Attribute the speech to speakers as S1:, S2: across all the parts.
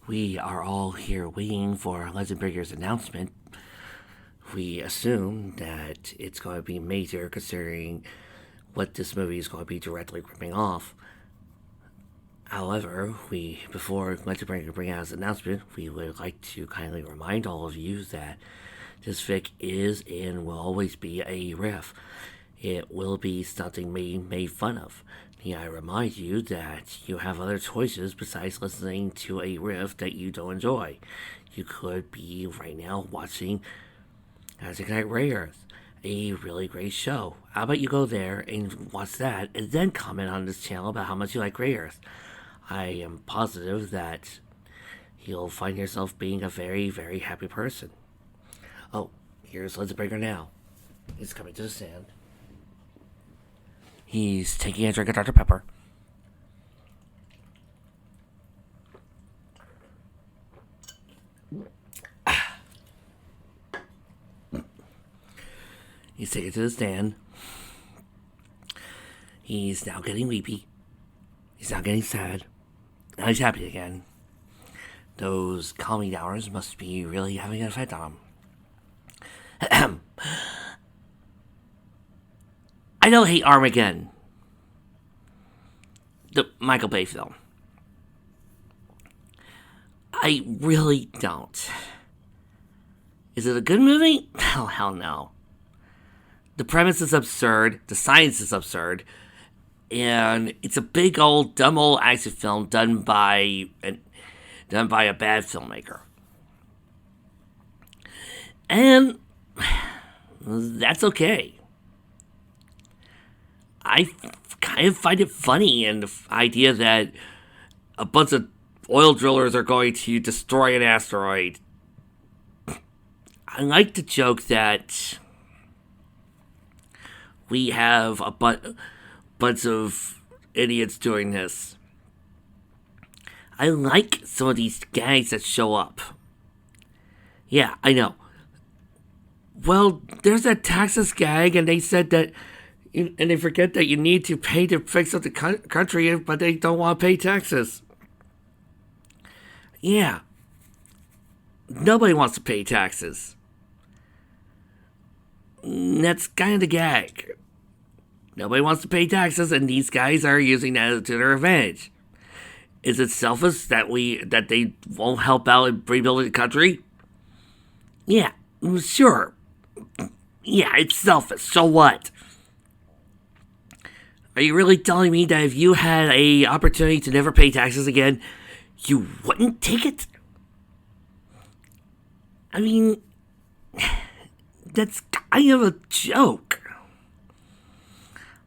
S1: We are all here waiting for Legend Breaker's announcement. We assume that it's going to be major considering what this movie is going to be directly ripping off. However, before Legend Breaker bring out his announcement, we would like to kindly remind all of you that this fic is and will always be a riff. It will be something made fun of. I remind you that you have other choices besides listening to a riff that you don't enjoy. You could be right now watching As Ignite Ray Earth, a really great show. How about you go there and watch that and then comment on this channel about how much you like Ray Earth? I am positive that you'll find yourself being a very, very happy person. Oh, here's Let's Breaker now. He's coming to the stand. He's taking a drink of Dr. Pepper. He's taking it to the stand. He's now getting weepy. He's now getting sad. Now he's happy again. Those calming dowers must be really having an effect on him. I don't hate Armageddon, the Michael Bay film. I really don't. Is it a good movie? Oh, hell no. The premise is absurd, the science is absurd, and it's a big old, dumb old action film done by a bad filmmaker. And that's okay. I kind of find it funny in the idea that a bunch of oil drillers are going to destroy an asteroid. I like the joke that we have a bunch of idiots doing this. I like some of these gags that show up. Yeah, I know. Well, there's that taxes gag, and they said that, and they forget that you need to pay to fix up the country, but they don't want to pay taxes. Yeah. Nobody wants to pay taxes. That's kind of the gag. Nobody wants to pay taxes, and these guys are using that to their advantage. Is it selfish that they won't help out in rebuilding the country? Yeah, sure. Yeah, it's selfish. So what? Are you really telling me that if you had a opportunity to never pay taxes again, you wouldn't take it? I mean, that's kind of a joke.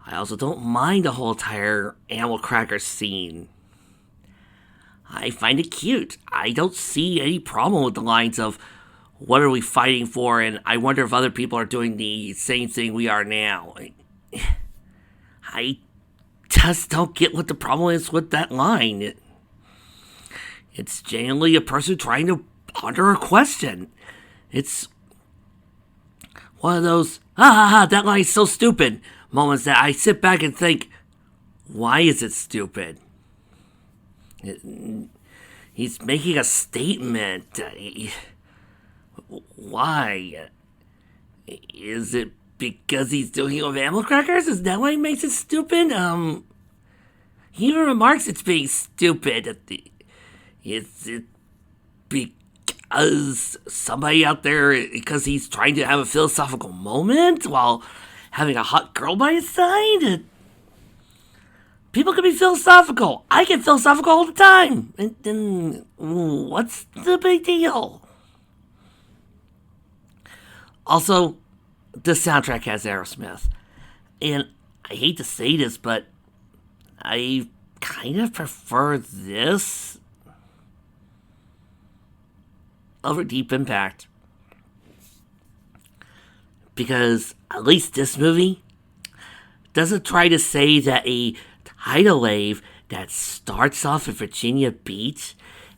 S1: I also don't mind the whole entire animal cracker scene. I find it cute. I don't see any problem with the lines of, what are we fighting for? And I wonder if other people are doing the same thing we are now. I just don't get what the problem is with that line. It's genuinely a person trying to ponder a question. It's one of those, that line's so stupid moments that I sit back and think, why is it stupid? He's making a statement. Why? Is it because he's doing it with animal crackers? Is that why he makes it stupid? He even remarks it's being stupid. Is it because somebody out there, because he's trying to have a philosophical moment while having a hot girl by his side? People can be philosophical. I get philosophical all the time. And then, what's the big deal? Also, the soundtrack has Aerosmith. And I hate to say this, but I kind of prefer this over Deep Impact. Because at least this movie doesn't try to say that a tidal wave that starts off at Virginia Beach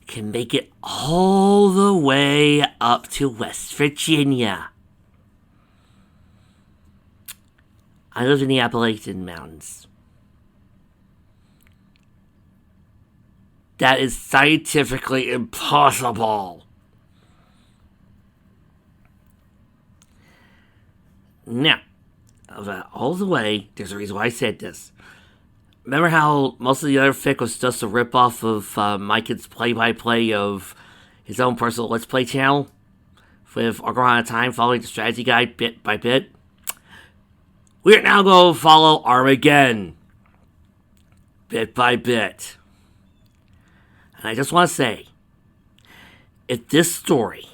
S1: can make it all the way up to West Virginia. I live in the Appalachian Mountains. That is scientifically impossible. Now, all the way, there's a reason why I said this. Remember how most of the other fic was just a ripoff of Mike's play-by-play of his own personal Let's Play channel? With Ocarina of Time following the strategy guide bit by bit? We're now going to follow Armageddon. Bit by bit. And I just want to say, if this story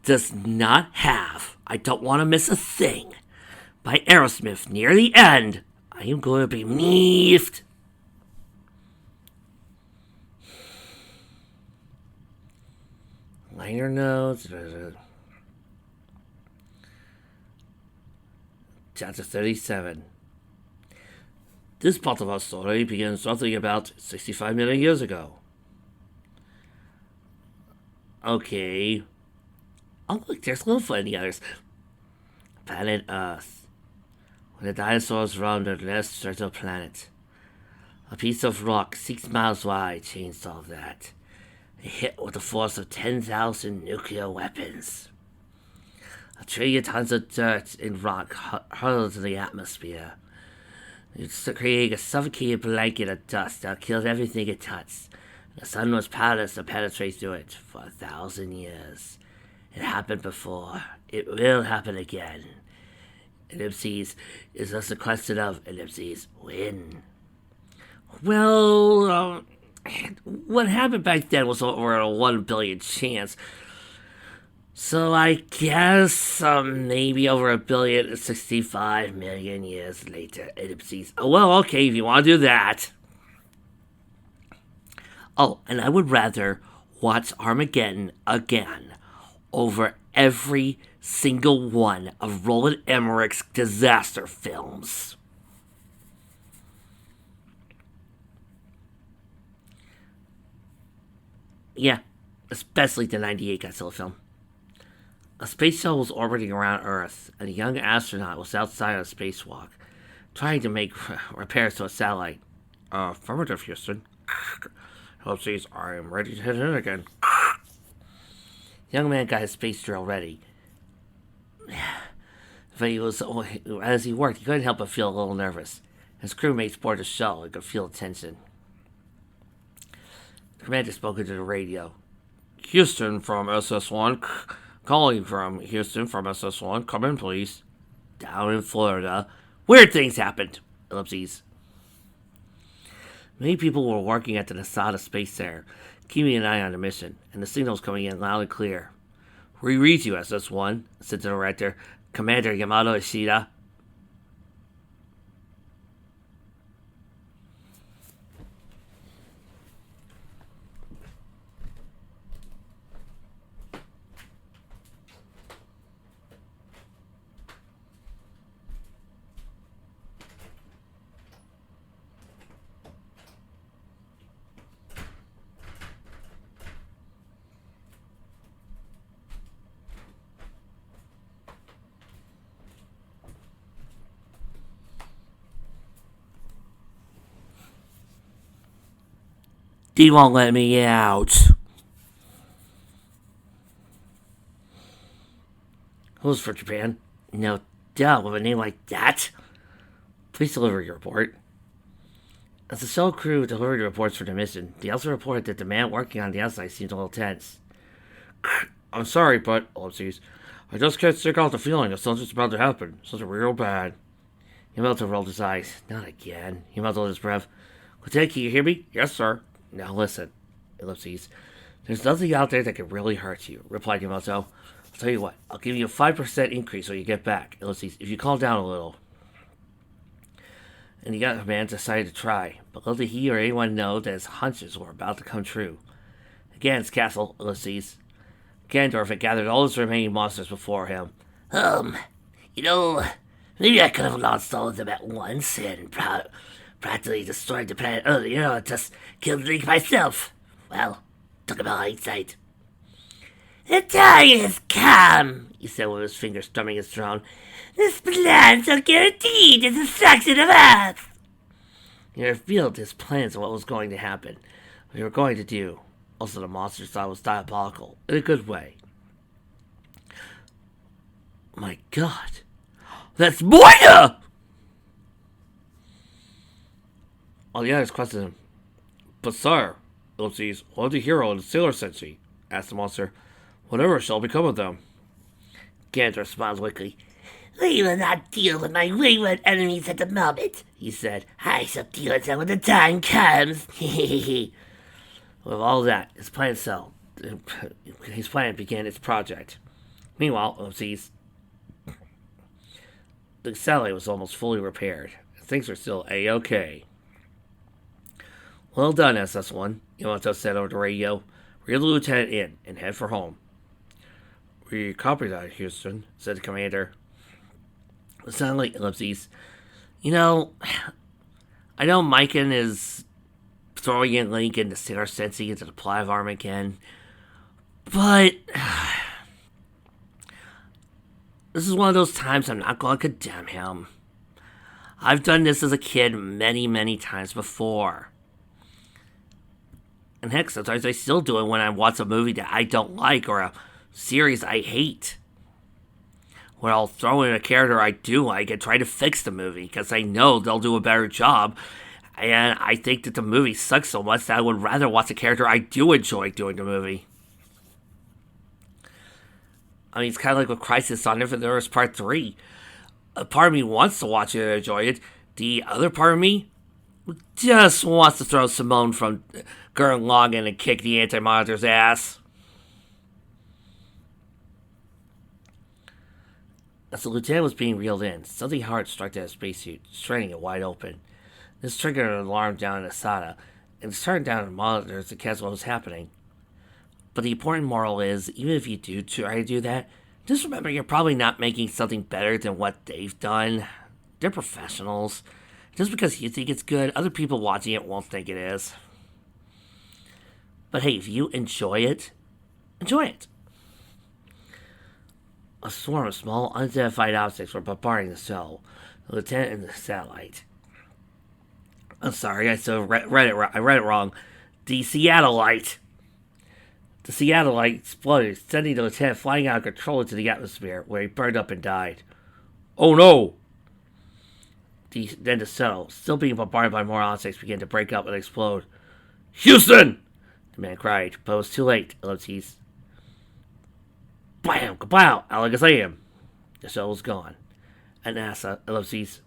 S1: does not have I Don't Want to Miss a Thing by Aerosmith near the end, I am going to be miffed. Liner notes. Chapter 37. This part of our story begins roughly about 65 million years ago. Okay. Oh, look, there's Littlefoot and the others. Planet Earth. When the dinosaurs roamed their nest of the planet. A piece of rock 6 miles wide changed all that. It hit with the force of 10,000 nuclear weapons. A trillion tons of dirt and rock hurled into the atmosphere. It's creating a suffocating blanket of dust that killed everything it touched. The sun was powerless to penetrate through it for 1,000 years. It happened before. It will happen again. Ellipses is just a question of ellipses when. Well, what happened back then was over a 1 billion chance. So I guess maybe over 1,065 million years later. Ellipses. Oh, well, okay, if you want to do that. Oh, and I would rather watch Armageddon again over every single one of Roland Emmerich's disaster films. Yeah, especially the 98 Godzilla film. A space shuttle was orbiting around Earth, and a young astronaut was outside of a spacewalk, trying to make repairs to a satellite. Affirmative, Houston. Oopsies, I am ready to hit it again. The young man got his space drill ready. But as he worked, he couldn't help but feel a little nervous. His crewmates boarded the shuttle and could feel the tension. The commander spoke into the radio. Houston from SS1. Calling from Houston from SS1. Come in, please. Down in Florida, weird things happened. Ellipses. Many people were working at the NASA Space Center, keeping an eye on the mission, and the signals coming in loud and clear. We read you, SS1, said the director, Commander Yamato Ishida. They won't let me out. Who's for Japan? No doubt, with a name like that. Please deliver your report. As the shuttle crew delivered reports for the mission, they also reported that the man working on the outside seemed a little tense. I'm sorry, but, ellipses, I just can't stick out the feeling that something's about to happen. Something real bad. Yamato rolled his eyes. Not again. He muzzled his breath. Lieutenant, can you hear me? Yes, sir. Now listen, ellipses. There's nothing out there that can really hurt you, replied Yamato. I'll tell you what, I'll give you a 5% increase when you get back, ellipses, if you calm down a little. And the young man decided to try, but little did he or anyone know that his hunches were about to come true. Again, his castle, ellipses. Gandorf had gathered all his remaining monsters before him. Maybe I could have lost all of them at once and practically destroyed the planet earlier, or just killed Link myself. Well, took him hindsight. The time has come, he said with his fingers strumming his throne. This plan shall guarantee the destruction of Earth. He revealed his plans of what was going to happen. we were going to do. Also, the monsters thought it was diabolical, in a good way. My God, that's Moira! All the others questioned him. But sire, Ellipses, one of the hero and the sailor sentry, asked the monster. Whatever shall become of them? Gander smiled weakly. We will not deal with my wayward enemies at the moment, he said. I shall deal with them when the time comes. With all that, his plan began its project. Meanwhile, Ellipses, the satellite was almost fully repaired. Things were still A-OK. Well done, SS-1, Yamato said over the radio. Reel the lieutenant in and head for home. We copy that, Houston, said the commander. It sounded like Ellipses. I know Mikan is throwing in Link into Sailor Sensi into the plot of Armageddon, but this is one of those times I'm not going to condemn him. I've done this as a kid many, many times before. And heck, sometimes I still do it when I watch a movie that I don't like or a series I hate. Where I'll throw in a character I do like and try to fix the movie because I know they'll do a better job. And I think that the movie sucks so much that I would rather watch a character I do enjoy doing the movie. I mean, it's kind of like with Crisis on Infinite Earths Part 3. A part of me wants to watch it and enjoy it. The other part of me just wants to throw Simone from Gurren Lagann and kick the Anti-Monitor's ass. As the lieutenant was being reeled in, something hard struck at his spacesuit, straining it wide open. This triggered an alarm down in Asada, and it turned down the monitors to catch what was happening. But the important moral is, even if you do try to do that, just remember you're probably not making something better than what they've done. They're professionals. Just because you think it's good, other people watching it won't think it is. But hey, if you enjoy it, enjoy it. A swarm of small, unidentified objects were bombarding the cell, the lieutenant and the satellite. I'm sorry, I read it wrong. The Seattle-lite. The Seattle-lite exploded, sending the lieutenant flying out of control into the atmosphere, where he burned up and died. Oh no! Then the cell, still being bombarded by more objects, began to break up and explode. Houston! The man cried, but it was too late, Ellipses. Bam! Kapow! Alakazam! The cell was gone. At NASA, Ellipses.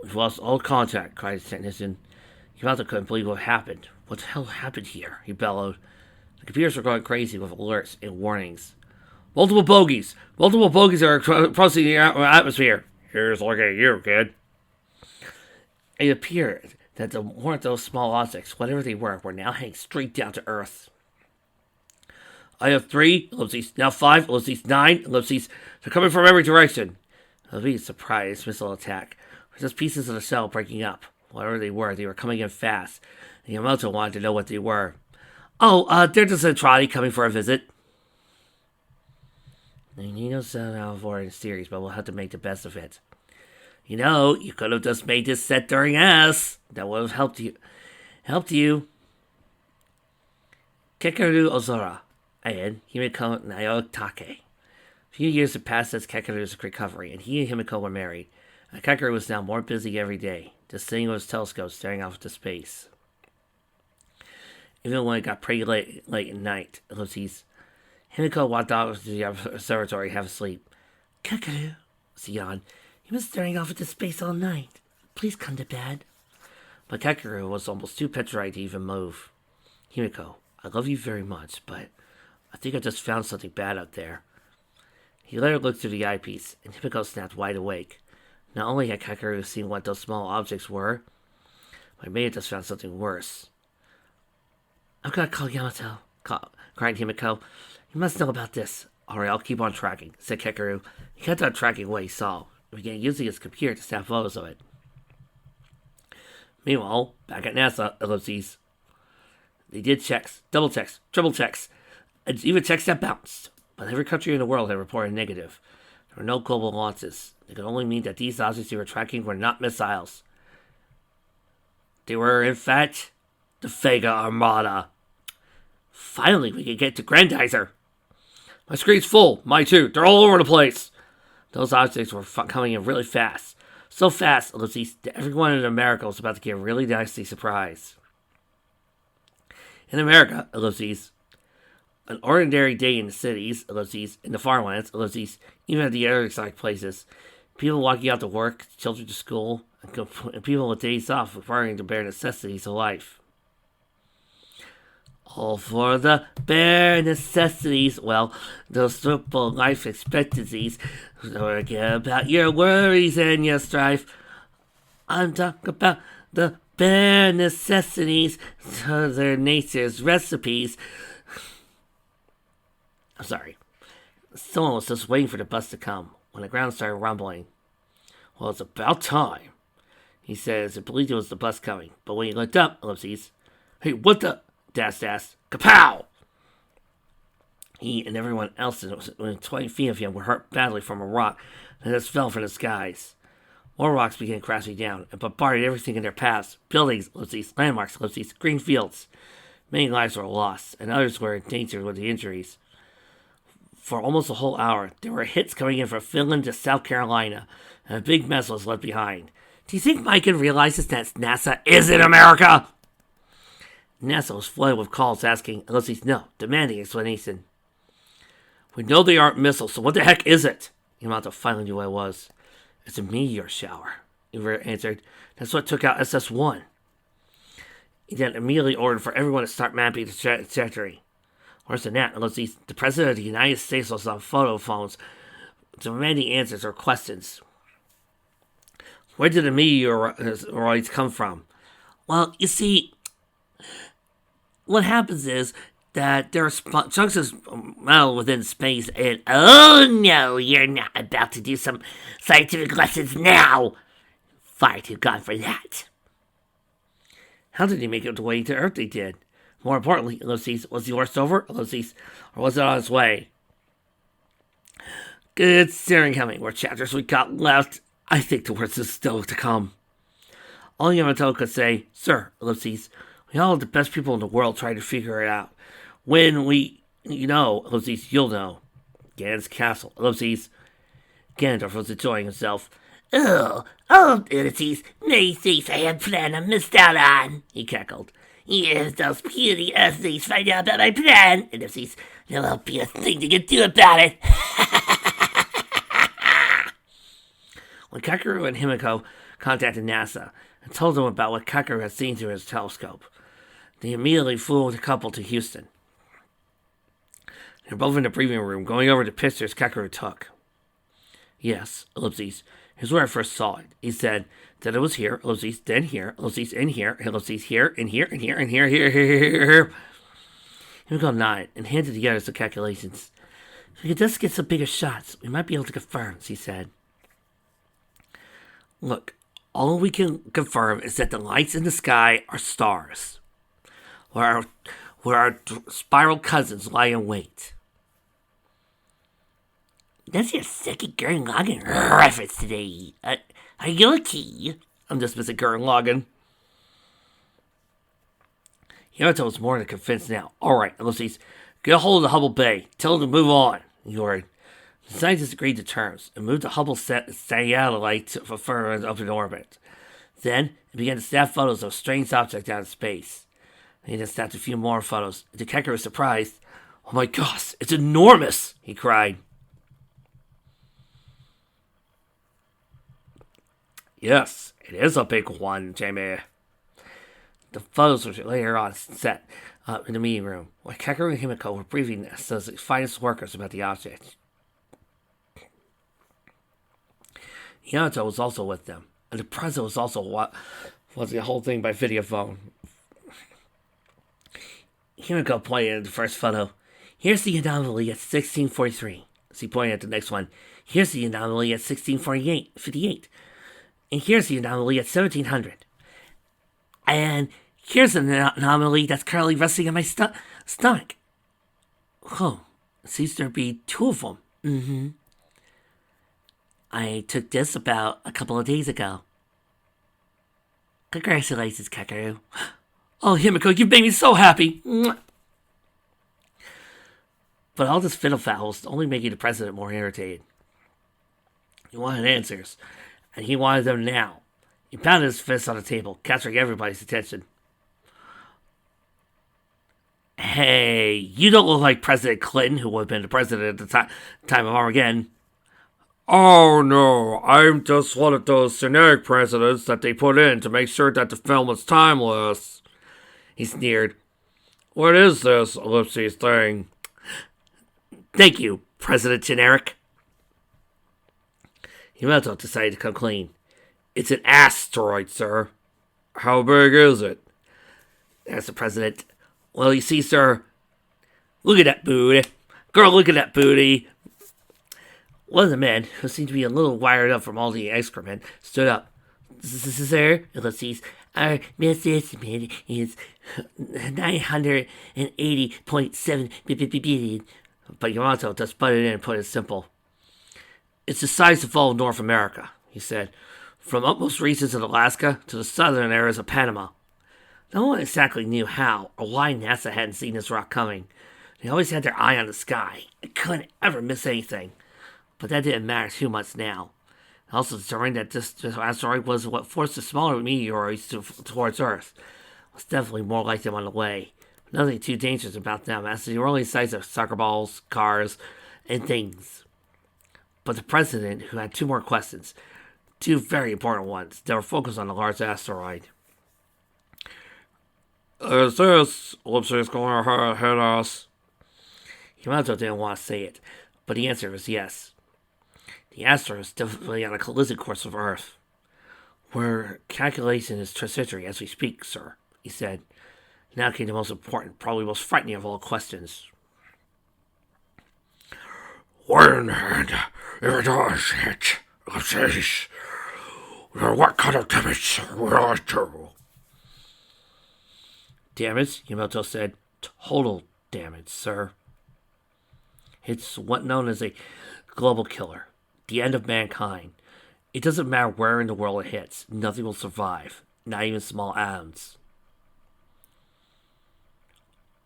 S1: We've lost all contact, cried the technician. Yamato couldn't believe what happened. What the hell happened here? He bellowed. The computers were going crazy with alerts and warnings. Multiple bogies! Multiple bogies are crossing the atmosphere. Here's looking at you, kid. It appeared that there weren't those small objects, whatever they were now heading straight down to Earth. I have 3, ellipses, now 5, ellipses, 9, ellipses. They're coming from every direction. Ellipses surprised missile attack. Just pieces of the cell breaking up. Whatever they were coming in fast. And Yamato wanted to know what they were. Oh, they're just a trolley coming for a visit. You know, sound out of order in series, but we'll have to make the best of it. You know, you could have just made this set during S. That would have helped you. Kekeru Ozora and Himiko Nayotake. A few years had passed since Kekeru's recovery, and he and Himiko were married. Kekeru was now more busy every day, just sitting with his telescope staring off into space. Even when it got pretty late at night, Himiko walked out to the observatory half asleep. Kekeru, she yawned. He was staring off into space all night. Please come to bed. But Kekeru was almost too petrified to even move. Himiko, I love you very much, but I think I just found something bad out there. He let her look through the eyepiece, and Himiko snapped wide awake. Not only had Kekeru seen what those small objects were, but he had just found something worse. I've got to call Yamato, cried Himiko. You must know about this. Alright, I'll keep on tracking, said Kekeru. He kept on tracking what he saw, and began using his computer to snap photos of it. Meanwhile, back at NASA, ellipses. They did checks, double checks, triple checks, and even checks that bounced. But every country in the world had reported negative. There were no global launches. It could only mean that these objects they were tracking were not missiles. They were, in fact, the Vega Armada. Finally, we can get to Grandizer. My screen's full. Mine too. They're all over the place. Those objects were coming in really fast. So fast, ellipses, that everyone in America was about to get really nicely surprised. In America, ellipses, an ordinary day in the cities, ellipses, in the farmlands, ellipses, even at the other exotic places, people walking out to work, children to school, and people with days off requiring the bare necessities of life. All for the bare necessities. Well, those simple life expectancies. Forget about your worries and your strife. I'm talking about the bare necessities. Their nature's recipes. I'm sorry. Someone was just waiting for the bus to come when the ground started rumbling. Well, it's about time, he says. He believed it was the bus coming, but when he looked up, ellipses, hey, what the? Dash, kapow! He and everyone else within 20 feet of him were hurt badly from a rock that just fell from the skies. More rocks began crashing down and bombarded everything in their paths. Buildings, ellipses, landmarks, ellipses, green fields. Many lives were lost, and others were in danger with the injuries. For almost a whole hour, there were hits coming in from Finland to South Carolina, and a big mess was left behind. Do you think Mike realizes that NASA is in America? NASA was flooded with calls asking, ellipses, no, demanding explanation. We know they aren't missiles, so what the heck is it? Yamato finally knew what it was. It's a meteor shower, Iver answered. That's what took out SS-1. He then immediately ordered for everyone to start mapping the trajectory. Worse than that, ellipses, the President of the United States was on photo phones demanding answers or questions. Where did the meteoroids come from? Well, you see, what happens is that there are chunks of metal within space, and oh no, you're not about to do some scientific lessons now. Far too gone for that. How did he make it the way to Earth they did? More importantly, ellipses, was the worst over, ellipses, or was it on its way? Good steering coming. What chapters we got left? I think the worst is still to come. All Yamato could say, sir, ellipses, we all have the best people in the world trying to figure it out. When we, ellipses, you'll know. Ganon's castle, ellipses. Ganondorf was enjoying himself.
S2: Oh, ellipses, many things I had planned I missed out on, he cackled. Yes, those puny earthlings find out about my plan, ellipses. There won't be a thing they can do about it.
S1: When Kakeru and Himiko contacted NASA and told them about what Kakeru had seen through his telescope, they immediately flew the couple to Houston. They were both in the briefing room going over the pictures Kakeru took. Yes, ellipses, here's where I first saw it. He said that it was here, ellipses, then here, ellipses, in here, ellipses, here, and here, and here, and here, here. Himiko nodded and handed the others the calculations. If we could just get some bigger shots, we might be able to confirm, she said. Look, all we can confirm is that the lights in the sky are stars, where our spiral cousins lie in wait.
S2: That's your second Gurren Lagann reference today. Are you okay?
S1: I'm just missing Gurren Lagann. Yamato was more than convinced now. All right, ellipses, get a hold of the Hubble Bay. Tell them to move on, he ordered. The scientists agreed to terms and moved the Hubble satellite further up in orbit. Then, it began to snap photos of strange objects out of space. He then snapped a few more photos. The Kakeru was surprised. Oh my gosh, it's enormous, he cried. Yes, it is a big one, Jamie. The photos were later on set in the meeting room, where Kakeru and Himiko were briefing us as the finest workers about the object. Yamato was also with them, and the president was also was the whole thing by video phone. Himiko pointed at the first photo. Here's the anomaly at 1643. She pointed at the next one. Here's the anomaly at 1658. And here's the anomaly at 1700. And here's an anomaly that's currently resting in my stomach. Oh, seems to be two of them. Mm-hmm. I took this about a couple of days ago. Congratulations, Kakaru. Oh, Himiko, you've made me so happy. But all this fiddle faddle is only making the president more irritated. He wanted answers, and he wanted them now. He pounded his fist on the table, capturing everybody's attention. Hey, you don't look like President Clinton, who would have been the president at the time of Armageddon. Oh no, I'm just one of those generic presidents that they put in to make sure that the film is timeless. He sneered. What is this ellipses thing? Thank you, President Generic. Himato decided to come clean. It's an asteroid, sir. How big is it? Asked the president. Well, you see, sir, look at that booty. Girl, look at that booty. One of the men, who seemed to be a little wired up from all the excrement, stood up. Sir, ellipses, our mass estimate is 980.7 billion. But Yamato just butted in and put it simple. It's the size of all of North America, he said, from utmost reaches of Alaska to the southern areas of Panama. No one exactly knew how or why NASA hadn't seen this rock coming. They always had their eye on the sky and couldn't ever miss anything. But that didn't matter too much now. It also determined that this asteroid was what forced the smaller meteoroids towards Earth. It was definitely more like them on the way. Nothing too dangerous about them, as they were only the size of soccer balls, cars, and things. But the president, who had two more questions, two very important ones, that were focused on the large asteroid. Is this ellipsis going to hit us? Yamato didn't want to say it, but the answer was yes. The asteroid is definitely on a collision course with Earth. We're calculating its trajectory as we speak, sir, he said. Now came the most important, probably most frightening of all questions. When and if it does hit, ellipsis, what kind of damage will it do? Damage, Yamato said. Total damage, sir. It's what known as a global killer. The end of mankind. It doesn't matter where in the world it hits. Nothing will survive. Not even small atoms.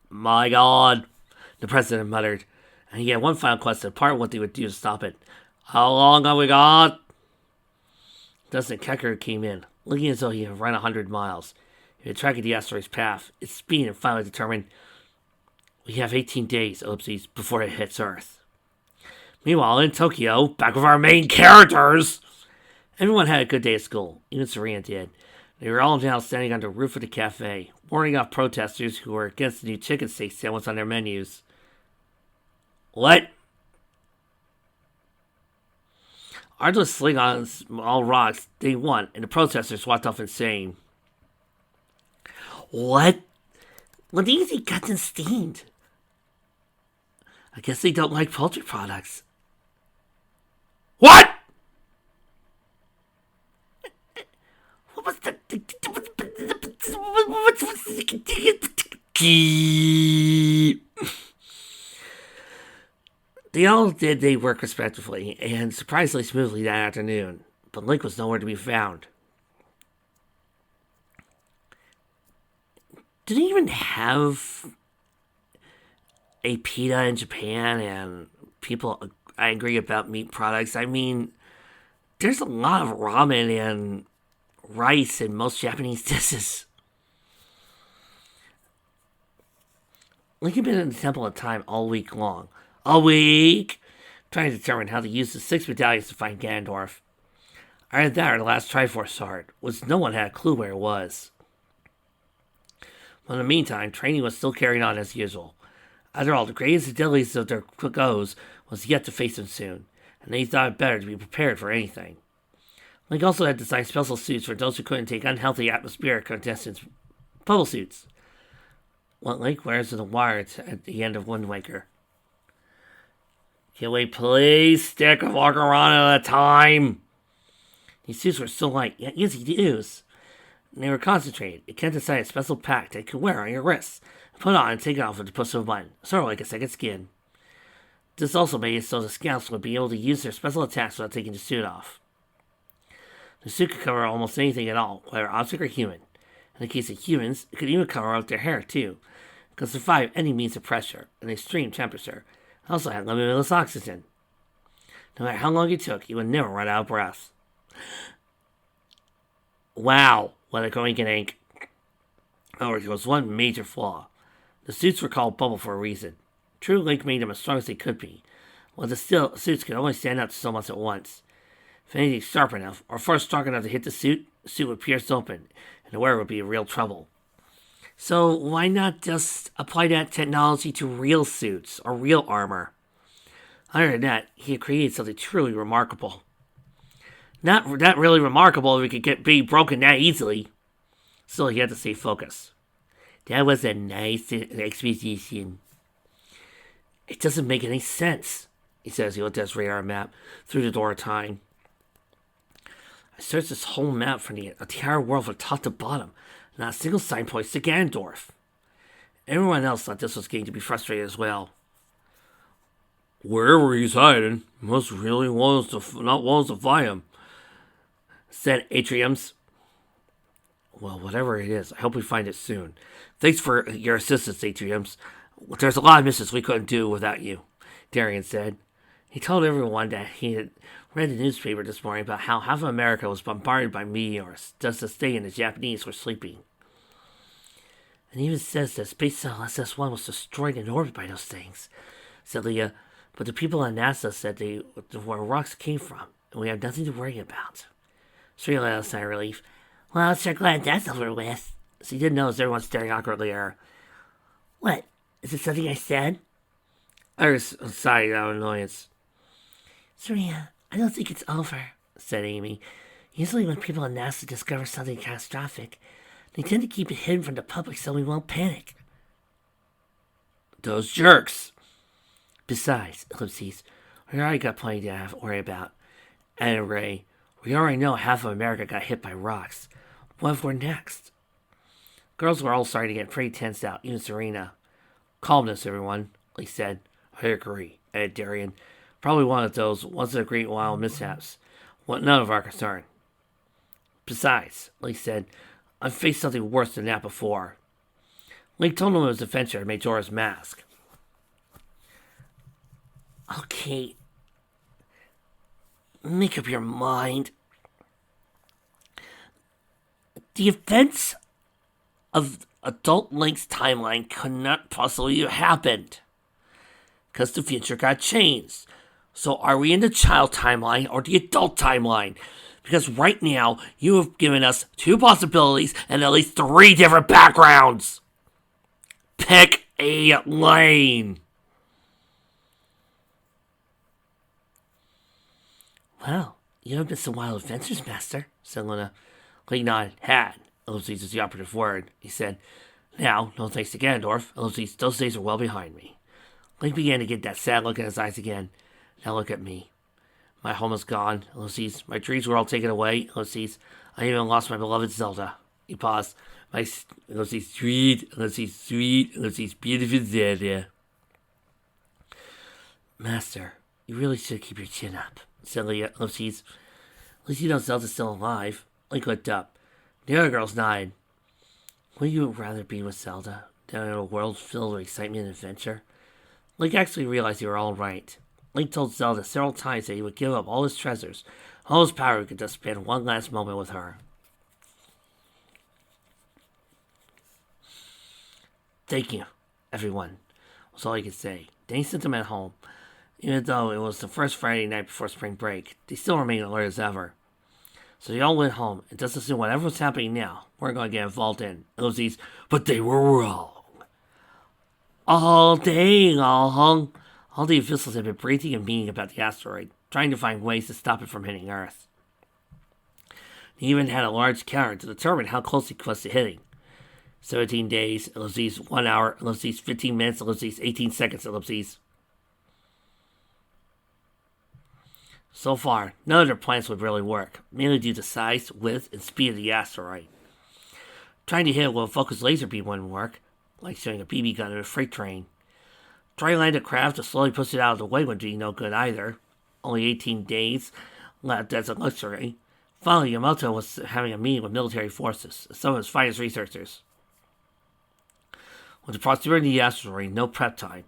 S1: My God, the president muttered. And he had one final question, part of what they would do to stop it. How long have we got? Dustin Kecker came in, looking as though he had run 100 miles. He had tracked the asteroid's path, its speed, and finally determined we have 18 days, ellipses, before it hits Earth. Meanwhile, in Tokyo, back with our main characters, everyone had a good day at school. Even Serena did. They were all now standing on the roof of the cafe, warning off protesters who were against the new chicken steak sandwich on their menus. What? Arduous sling on small rocks, they won, and the protesters walked off insane. What? Well, these eat guts and steamed. I guess they don't like poultry products. What? What was the... They all did their work respectively, and surprisingly smoothly that afternoon, but Link was nowhere to be found. Do they even have a PETA in Japan and people angry about meat products? I mean, there's a lot of ramen and rice in most Japanese dishes. Link had been in the Temple of Time all week long. All week! Trying to determine how to use the 6 medallions to find Ganondorf. Either that or the last Triforce sword, which no one had a clue where it was. But in the meantime, training was still carrying on as usual. After all, the greatest and deadliest of their goes was yet to face them soon, and they thought it better to be prepared for anything. Link also had designed special suits for those who couldn't take unhealthy atmospheric contestants' bubble suits. What Link wears is a wire at the end of Wind Waker. Can we please stick and walk around at a time? These suits were so light, yet easy to use. And they were concentrated. It can't decide a special pack that you can wear on your wrists, put on and take off with the push of a button, sort of like a second skin. This also made it so the scouts would be able to use their special attacks without taking the suit off. The suit could cover almost anything at all, whether object or human. In the case of humans, it could even cover up their hair, too. It could survive any means of pressure and extreme temperature. It also had limitless oxygen. No matter how long it took, you would never run out of breath. Wow, what a coincidence. However, there was one major flaw. The suits were called bubble for a reason. True Link made them as strong as they could be, while the suits could only stand up so much at once. If anything sharp enough, or force strong enough to hit the suit would pierce open, and the wearer would be in real trouble. So why not just apply that technology to real suits, or real armor? Other than that, he had created something truly remarkable. Not really remarkable if it could be broken that easily. Still, he had to stay focused. That was a nice exposition. It doesn't make any sense, he said as he looked at his radar map through the door of time. I searched this whole map from the entire world from top to bottom. Not a single sign points to Ganondorf. Everyone else thought this was getting to be frustrating as well. Wherever he's hiding, must really want us to find him, said Atriums. Well, whatever it is, I hope we find it soon. Thanks for your assistance, Atriums. There's a lot of missions we couldn't do without you, Darian said. He told everyone that he had read the newspaper this morning about how half of America was bombarded by meteors just to stay and the Japanese were sleeping. And he even says that Space Shuttle SS-1 was destroyed in orbit by those things, said Leah. But the people on NASA said where rocks came from, and we have nothing to worry about. Sri let us sigh of relief.
S2: Well, I'm sure glad that's over with.
S1: She didn't notice everyone staring awkwardly at her.
S2: What? Is it something I said?
S1: Iris sighed out of annoyance.
S2: Serena, I don't think it's over, said Amy. Usually when people on NASA discover something catastrophic, they tend to keep it hidden from the public so we won't panic.
S1: Those jerks! Besides, ellipses, we already got plenty to worry about. And Ray, we already know half of America got hit by rocks. What if we're next? Girls were all starting to get pretty tensed out, even Serena. Calmness, everyone, Lee said. I agree, added Darian. Probably one of those once-in-a-great-while mishaps. None of our concern. Besides, Lee said, I've faced something worse than that before. Link told him it was the adventure that made Jorah's mask.
S2: Okay. Make up your mind. The events of adult Link's timeline could not possibly have happened, because the future got changed. So are we in the child timeline or the adult timeline? Because right now, you have given us 2 possibilities and at least 3 different backgrounds. Pick a lane.
S1: Well, you have been some wild adventures, Master, said Luna. Link nodded. Had. Ellipses is the operative word, he said. Now, no thanks to Ganondorf, Ellipses, those days are well behind me. Link began to get that sad look in his eyes again. Now look at me. My home is gone, Ellipses. My dreams were all taken away, Ellipses. I even lost my beloved Zelda. He paused. My Ellipses, sweet, Ellipses, beautiful Zelda. Master, you really should keep your chin up, said Ellipses. At least you know Zelda's still alive. Link looked up. The other girls nodded. Would you rather be with Zelda than in a world filled with excitement and adventure? Link actually realized they were all right. Link told Zelda several times that he would give up all his treasures, all his power if he could just spend one last moment with her. Thank you, everyone, was all he could say. Then he sent them at home. Even though it was the first Friday night before spring break, they still remained alert as ever. So they all went home, and just assume whatever was happening now, we're going to get involved in. Ellipses, but they were wrong. All day long, all the officials had been breathing and meaning about the asteroid, trying to find ways to stop it from hitting Earth. They even had a large counter to determine how close it was to hitting. 17 days, ellipses, 1 hour, ellipses, 15 minutes, ellipses, 18 seconds, ellipses. So far, none of their plans would really work, mainly due to size, width, and speed of the asteroid. Trying to hit it with a focused laser beam wouldn't work, like shooting a BB gun at a freight train. Trying to land a craft to slowly push it out of the way would be no good either. Only 18 days left as a luxury. Finally, Yamato was having a meeting with military forces, some of his finest researchers. With the proximity of the asteroid, no prep time,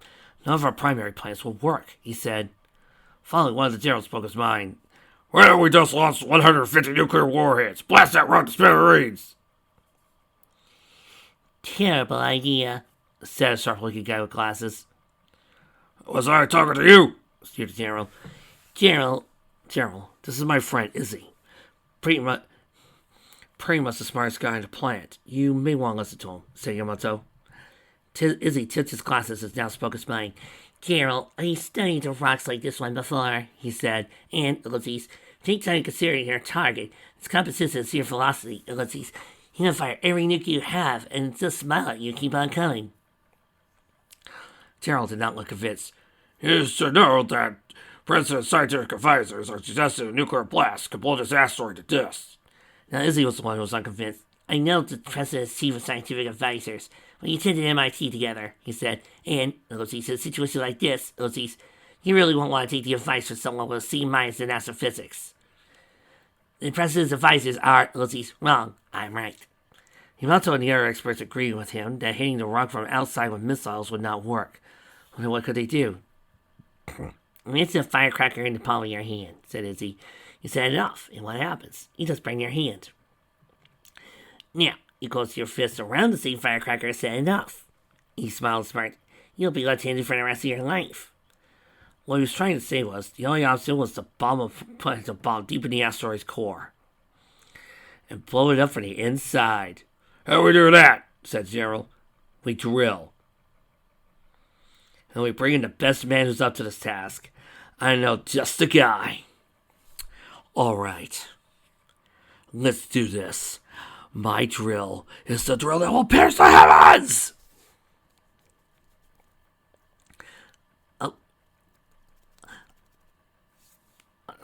S1: none of our primary plans will work, he said. Finally, one of the generals spoke his mind. Well, we just launched 150 nuclear warheads. Blast that rock to smithereens.
S2: Terrible idea,
S1: said a sharp-looking guy with glasses. Was I talking to you? Sneered the general. General, this is my friend Izzy. Pretty much the smartest guy on the planet. You may want to listen to him, said Yamato. Izzy tipped his glasses and now spoke his mind.
S2: Gerald, I studied rocks like this one before, he said, and, ellipses, take time considering your target. Its composition is your velocity, ellipses. You're gonna fire every nuke you have, and just smile at you keep on coming.
S1: Gerald did not look convinced. You should know that President's scientific advisors are suggesting a nuclear blast could blow this asteroid to dust.
S2: Now, Izzy was the one who was unconvinced. I know the President's chief of scientific advisors. We attended MIT together, he said, and, ellipses, in a situation like this, ellipses, you really won't want to take the advice from someone with a C- in astrophysics. The President's advisors are, ellipses, wrong. I'm right.
S1: Yamato and the other experts agreed with him that hitting the rock from outside with missiles would not work. Well, what could they do?
S2: It's a firecracker in the palm of your hand, said Izzy. You set it off, and what happens? You just burn your hand. Now, you close your fist around the same firecracker and set it off. He smiled smart. You'll be left-handed for the rest of your life.
S1: What he was trying to say was, the only option was to plant a bomb deep in the asteroid's core and blow it up from the inside. How do we do that? Said Gerald. We drill. And we bring in the best man who's up to this task. I know just the guy. All right. Let's do this. My drill is the drill that will pierce the heavens!
S2: Oh.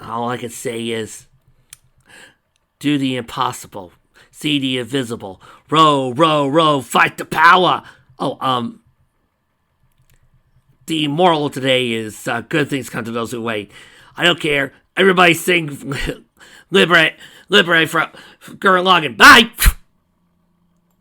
S2: All I can say is,
S1: do the impossible. See the invisible. Row, row, row, fight the power! The moral of today is good things come to those who wait. I don't care. Everybody sing Liberate from Gurren Lagann. Bye!